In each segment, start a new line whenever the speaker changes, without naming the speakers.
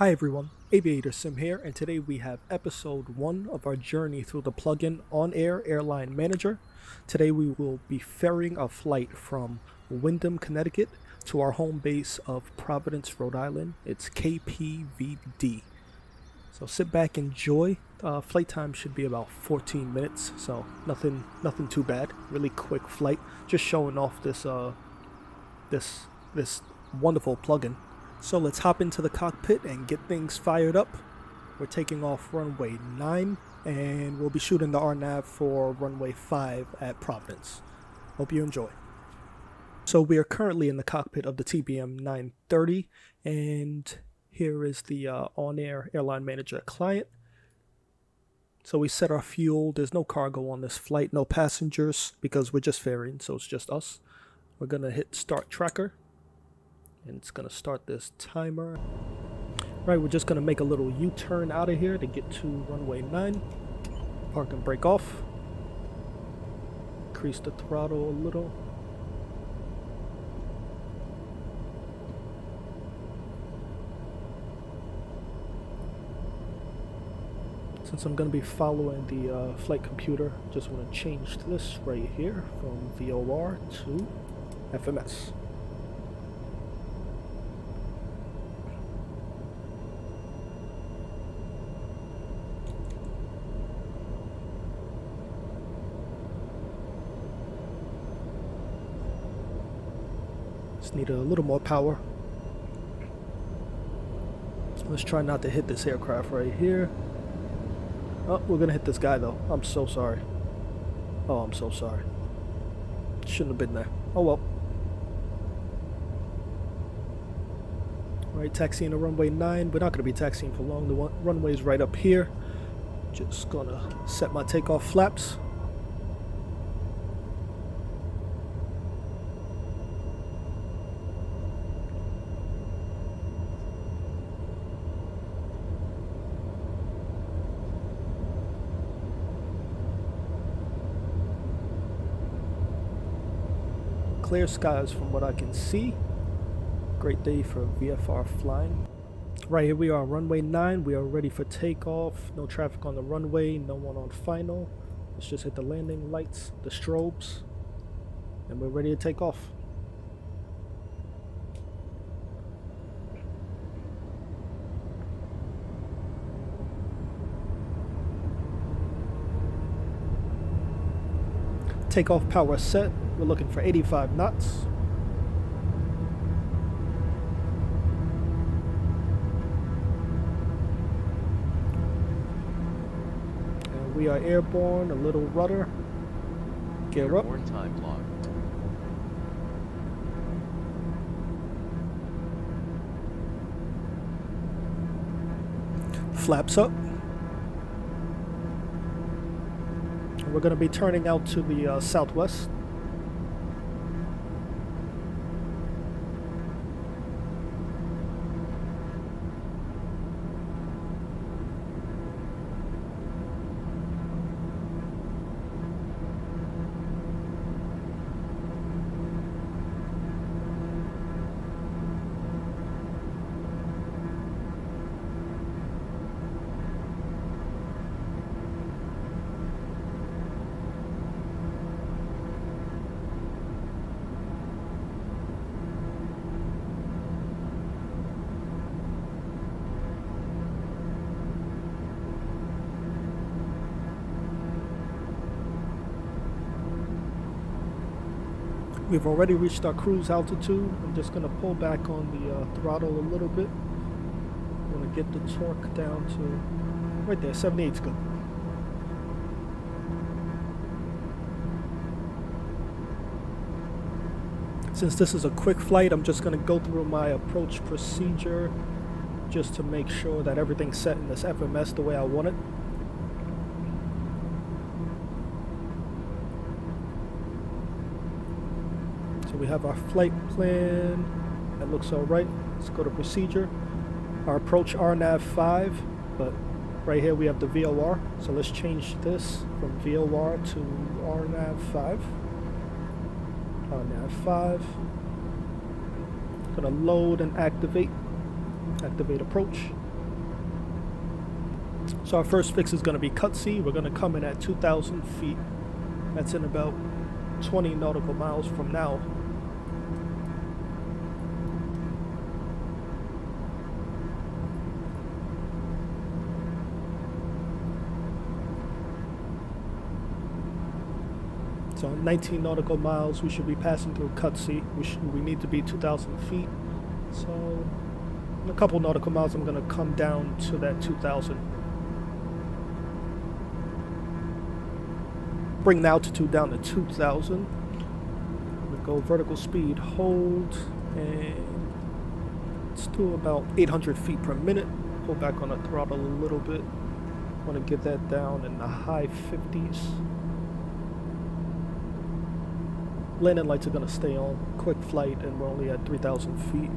Hi everyone, Aviator Sim here, and today we have episode 1 of our journey through the plugin OnAir Airline Manager. Today we will be ferrying a flight from Windham, Connecticut to our home base of Providence, Rhode Island. It's KPVD. So sit back, enjoy. Flight time should be about 14 minutes, so nothing too bad. Really quick flight, just showing off this wonderful plugin. So let's hop into the cockpit and get things fired up. We're taking off runway 9 and we'll be shooting the RNAV for runway 5 at Providence. Hope you enjoy. So we are currently in the cockpit of the TBM 930 and here is the OnAir Airline Manager client. So we set our fuel. There's no cargo on this flight, no passengers because we're just ferrying, so it's just us. We're gonna hit start tracker. And it's going to start this timer. Right, we're just going to make a little U-turn out of here to get to runway 9. Park and brake off. Increase the throttle a little. Since I'm going to be following the flight computer, just want to change this right here from VOR to FMS. Need a little more power. Let's try not to hit this aircraft right here. Oh, we're gonna hit this guy though. I'm so sorry. Oh, I'm so sorry. Shouldn't have been there. Oh well. Alright, taxiing to runway 9. We're not gonna be taxiing for long. The runway's right up here. Just gonna set my takeoff flaps. Clear skies from what I can see. Great day for VFR flying. Right, here we are, runway 9. We are ready for takeoff. No traffic on the runway, no one on final. Let's just hit the landing lights, the strobes, and we're ready to take off. Takeoff power set. We're looking for 85 knots. And we are airborne, a little rudder. Gear up.
Airborne time log.
Flaps up. We're going to be turning out to the southwest. We've already reached our cruise altitude. I'm just going to pull back on the throttle a little bit. I'm going to get the torque down to right there, 78's good. Since this is a quick flight, I'm just going to go through my approach procedure just to make sure that everything's set in this FMS the way I want it. We have our flight plan. That looks all right. Let's go to procedure. Our approach RNAV 5, but right here we have the VOR. So let's change this from VOR to RNAV 5. RNAV 5. Gonna load and activate. Activate approach. So our first fix is going to be cut C. We're going to come in at 2,000 feet. That's in about 20 nautical miles from now. So 19 nautical miles, we should be passing through cut C. We need to be 2,000 feet. So in a couple nautical miles, I'm going to come down to that 2,000. Bring the altitude down to 2,000. We go vertical speed, hold, and let's do about 800 feet per minute. Pull back on the throttle a little bit. Want to get that down in the high 50s. Landing lights are going to stay on. Quick flight, and we're only at 3,000 feet.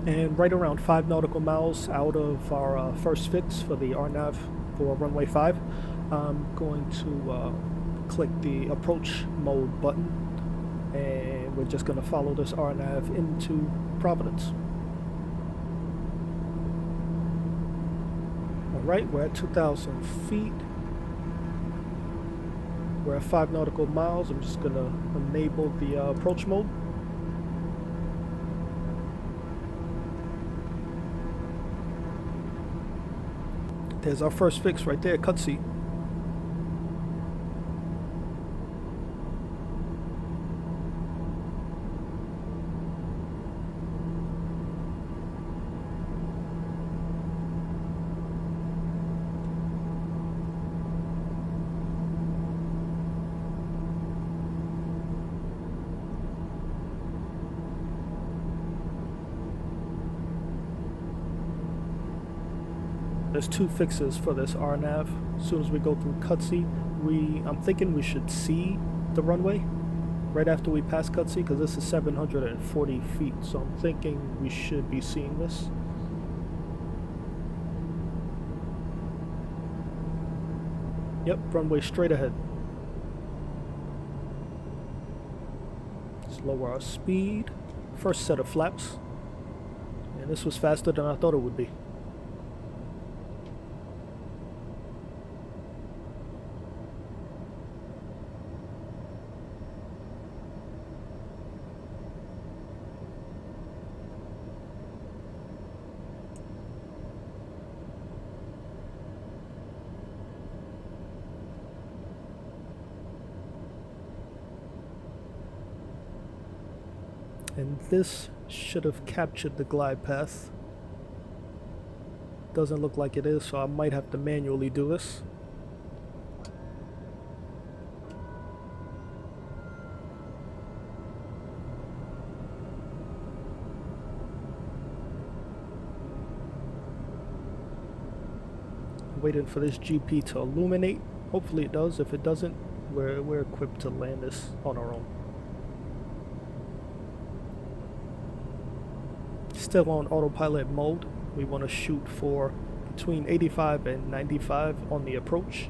And right around 5 nautical miles out of our first fix for the RNAV for runway 5, I'm going to click the approach mode button, and we're just going to follow this RNAV into Providence. Alright, we're at 2,000 feet. We're at 5 nautical miles. I'm just going to enable the approach mode. There's our first fix right there, cut C. There's 2 fixes for this RNAV. As soon as we go through cut C, I'm thinking we should see the runway right after we pass cut C, because this is 740 feet. So I'm thinking we should be seeing this. Yep, runway straight ahead. Let's lower our speed. First set of flaps. And this was faster than I thought it would be. And this should have captured the glide path. Doesn't look like it is, so I might have to manually do this. Waiting for this GP to illuminate. Hopefully it does. If it doesn't, we're equipped to land this on our own. Still on autopilot mode. We want to shoot for between 85 and 95 on the approach.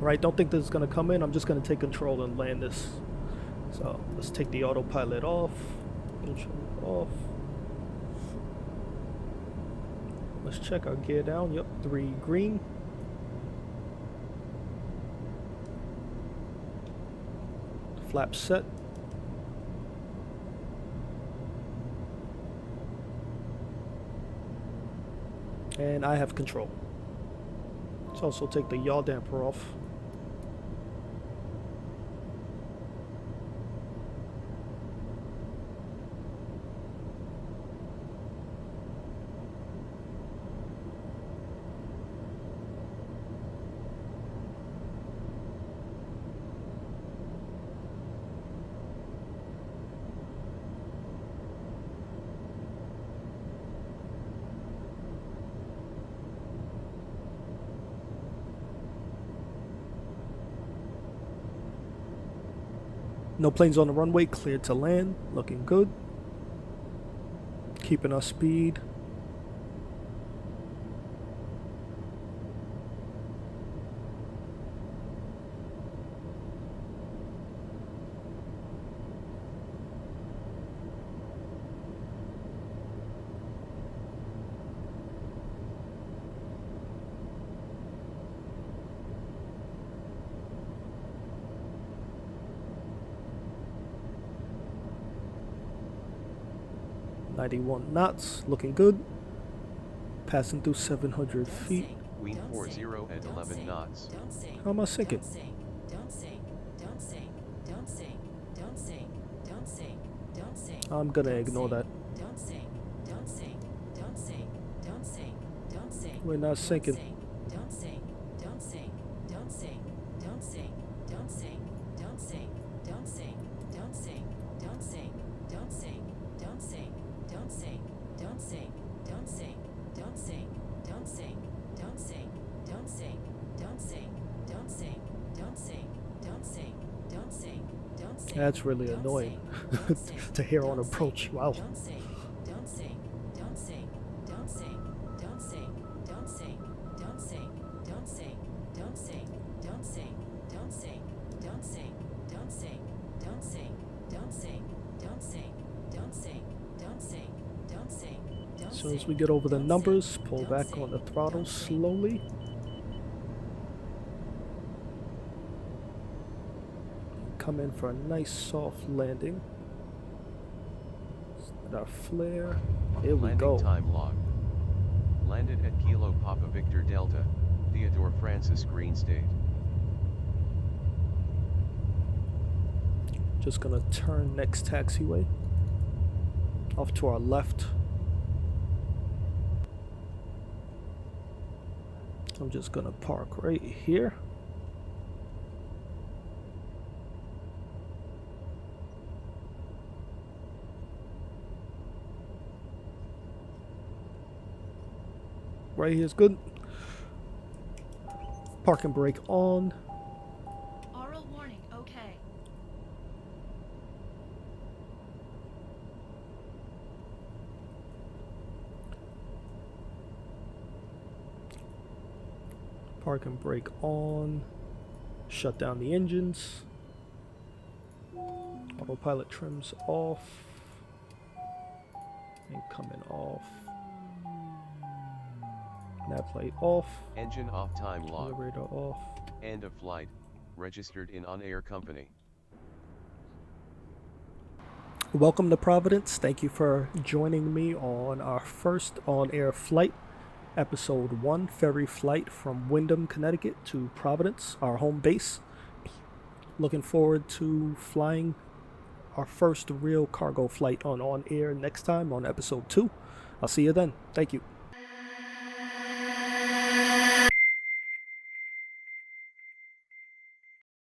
Right, don't think this is going to come in. I'm just going to take control and land this. So let's take the autopilot off. Off. Let's check our gear down. Yep, 3 green. Flap set. And I have control. Let's also take the yaw damper off. No planes on the runway, cleared to land, looking good. Keeping our speed. .91 knots, looking good. Passing through 700 feet.
Wind 40 at 11 knots.
How am I sinking? I'm gonna ignore that. We're not sinking. That's really annoying to hear on approach. Wow. As soon as we get over the numbers, pull back on the throttle slowly. Come in for a nice soft landing. Set our flare. Here we go.
Landing time log. Landed at Kilo Papa Victor Delta, Theodore Francis Green State.
Just gonna turn next taxiway. Off to our left. I'm just gonna park right here. Right here is good. Parking brake on.
Oral warning, okay.
Parking brake on. Shut down the engines. Autopilot trims off. And coming off. Nav light off.
Engine off time log.
Elevator off.
End of flight. Registered in OnAir Company.
Welcome to Providence. Thank you for joining me on our first on-air flight. Episode 1, ferry flight from Windham, Connecticut to Providence, our home base. Looking forward to flying our first real cargo flight on OnAir next time on episode 2. I'll see you then. Thank you.